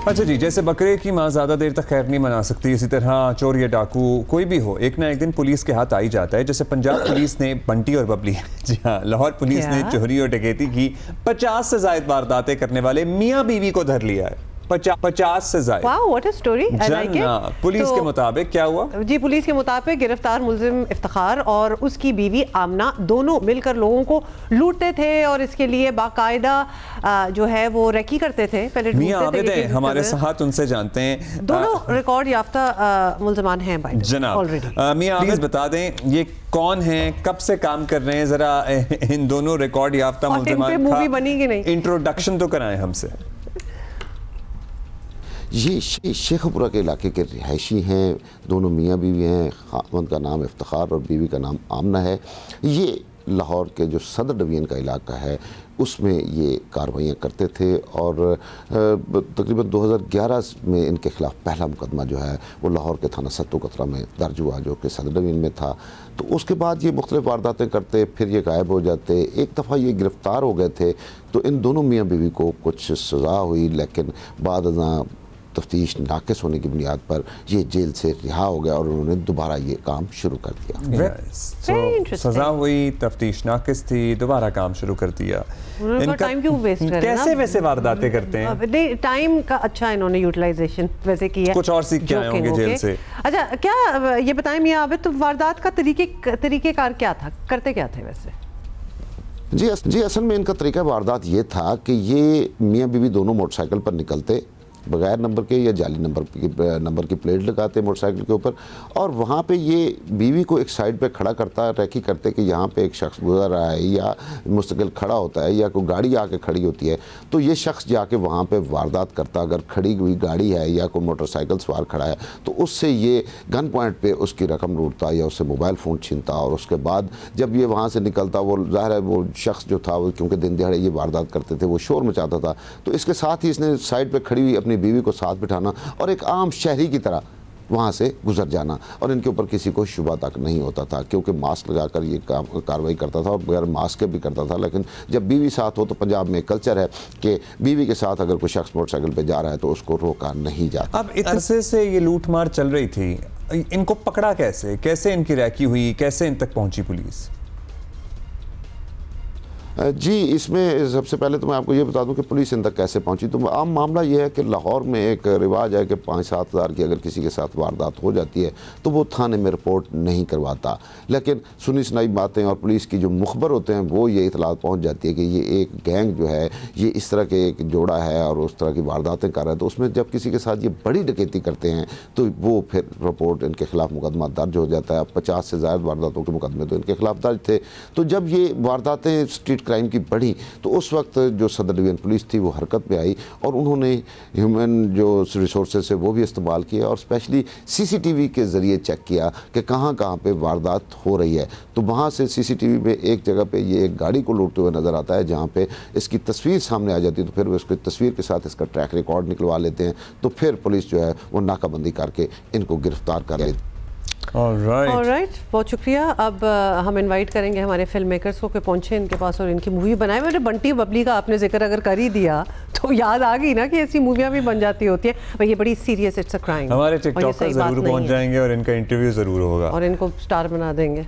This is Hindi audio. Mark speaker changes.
Speaker 1: अच्छा जी, जैसे बकरे की माँ ज़्यादा देर तक खैर नहीं मना सकती, इसी तरह चोर या डाकू कोई भी हो एक ना एक दिन पुलिस के हाथ आ ही जाता है। जैसे पंजाब पुलिस ने बंटी और बबली जी हाँ, लाहौर पुलिस ने चोरी और डकैती की 50 से ज़ायद वारदातें करने वाले मियाँ बीवी को धर लिया है। 50 से ज़ायद।
Speaker 2: Wow, what a story, I like it.
Speaker 1: Police के मुताबिक क्या हुआ
Speaker 2: जी? पुलिस के मुताबिक गिरफ्तार मुलजिम इफ्तिखार और उसकी बीवी आमना दोनों मिलकर लोगों को लूटते थे और इसके लिए बाकायदा जो है वो रेकी करते थे। पहले
Speaker 1: ढूंढते थे, हमारे साथ उनसे जानते हैं।
Speaker 2: दोनों रिकॉर्ड याफ्ता मुलजमान हैं
Speaker 1: जनाब ऑलरेडी। मियां प्लीज बता दें ये कौन हैं, कब से काम कर रहे हैं, जरा इन दोनों रिकॉर्ड याफ्ता मुलजमान का
Speaker 2: मूवी बनी कि नहीं,
Speaker 1: इंट्रोडक्शन तो कराएं हमसे।
Speaker 3: ये शेखपुरा के इलाके के रिहायशी हैं, दोनों मियाँ बीवी हैं। खामद का नाम इफ्तिखार और बीवी का नाम आमना है। ये लाहौर के जो सदर डिवीज़न का इलाका है उसमें ये कार्रवाइयाँ करते थे और तकरीबन 2011 में इनके ख़िलाफ़ पहला मुकदमा जो है वो लाहौर के थाना सत्तो कतरा में दर्ज हुआ, जो कि सदर डिवीज़न में था। तो उसके बाद ये मुख्तलिफ़ वारदातें करते, फिर ये गायब हो जाते। एक दफ़ा ये गिरफ़्तार हो गए थे तो इन दोनों मियाँ बीवी को कुछ सज़ा हुई, लेकिन बाद तफ्तीश नाक़िस होने की बुनियाद पर ये जेल से रिहा हो गया और उन्होंने दोबारा ये काम शुरू कर दिया।
Speaker 1: सज़ा हुई, तफ्तीश नाक़िस थी, दोबारा काम शुरू कर दिया।
Speaker 2: इनका टाइम क्यों वेस्ट कर रहे हैं?
Speaker 1: कैसे वैसे वारदातें करते हैं?
Speaker 2: टाइम का अच्छा इन्होंने यूटिलाइजेशन वैसे किया,
Speaker 1: कुछ और सीख के आए होंगे जेल से।
Speaker 2: अच्छा, क्या ये बताएं मियां आबिद, तो वारदात का तरीक़ेकार क्या था, करते क्या थे वैसे?
Speaker 3: जी असल में इनका तरीका वारदात ये था कि ये मियाँ बीवी दोनों मोटरसाइकिल पर निकलते, बगैर नंबर के या जाली नंबर की प्लेट लगाते मोटरसाइकिल के ऊपर, और वहाँ पे ये बीवी को एक साइड पे खड़ा करता, रेकी करते कि यहाँ पे एक शख्स गुजर रहा है या मुस्तकिल खड़ा होता है या कोई गाड़ी आके खड़ी होती है तो ये शख्स जाके वहाँ पे वारदात करता। अगर खड़ी हुई गाड़ी है या कोई मोटरसाइकिल सवार खड़ा है तो उससे ये गन पॉइंट पे उसकी रकम लूटता या उससे मोबाइल फ़ोन छीनता, और उसके बाद जब ये वहाँ से निकलता, वो ज़ाहिर है वो शख्स जो था वो क्योंकि दिन दिहाड़े ये वारदात करते थे, वो शोर मचाता था, तो इसके साथ ही इसने साइड पर खड़ी हुई अपनी बीवी को साथ बिठाना और एक आम शहरी की तरह वहाँ से गुजर जाना, और इनके ऊपर किसी को शुबा तक नहीं होता था क्योंकि मास्क लगाकर ये कार्रवाई करता था और बगैर मास्क के भी करता था। लेकिन जब बीवी साथ हो तो पंजाब में कल्चर है कि बीवी के साथ अगर कोई शख्स मोटरसाइकिल पे जा रहा है तो उसको रोका नहीं जाता।
Speaker 1: अब इतने से ये लूटमार चल रही थी, इनको पकड़ा कैसे, कैसे इनकी रैकी हुई, कैसे इन तक पहुंची पुलिस?
Speaker 3: जी इसमें सबसे पहले तो मैं आपको ये बता दूं कि पुलिस इन तक कैसे पहुंची। तो आम मामला ये है कि लाहौर में एक रिवाज है कि 5-7 हज़ार की अगर किसी के साथ वारदात हो जाती है तो वो थाने में रिपोर्ट नहीं करवाता, लेकिन सुनी सुनाई बातें और पुलिस की जो मुखबर होते हैं वो ये इतलात पहुंच जाती है कि ये एक गैंग जो है ये इस तरह के एक जोड़ा है और उस तरह की वारदातें कर रहा है। तो उसमें जब किसी के साथ ये बड़ी डकैती करते हैं तो वो फिर रिपोर्ट इनके खिलाफ मुकदमा दर्ज हो जाता है। 50 से ज़्यादा वारदातों के मुकदमे तो इनके खिलाफ दर्ज थे। तो जब ये वारदातें स्ट्रीट क्राइम की बढ़ी तो उस वक्त जो सदर डिवीज़न पुलिस थी वो हरकत में आई और उन्होंने ह्यूमन जो रिसोर्सेज है वो भी इस्तेमाल किया और स्पेशली सीसीटीवी के ज़रिए चेक किया कि कहाँ कहाँ पे वारदात हो रही है। तो वहाँ से सीसीटीवी में एक जगह पे ये एक गाड़ी को लूटते हुए नज़र आता है जहाँ पे इसकी तस्वीर सामने आ जाती है। तो फिर वो इसकी तस्वीर के साथ इसका ट्रैक रिकॉर्ड निकलवा लेते हैं। तो फिर पुलिस जो है वो नाकाबंदी करके इनको गिरफ्तार कर लेती है।
Speaker 2: ऑलराइट, बहुत शुक्रिया। अब हम इनवाइट करेंगे हमारे फिल्म मेकर्स को कि पहुंचे इनके पास और इनकी मूवी बनाए। मैंने बंटी बबली का आपने जिक्र अगर कर ही दिया तो याद आ गई ना कि ऐसी मूवियाँ भी बन जाती होती है। भाई ये बड़ी सीरियस, इट्स अ क्राइम।
Speaker 1: हमारे टिकटॉक पर जरूर पहुंच जाएंगे और इनका इंटरव्यू जरूर होगा
Speaker 2: और इनको स्टार बना देंगे।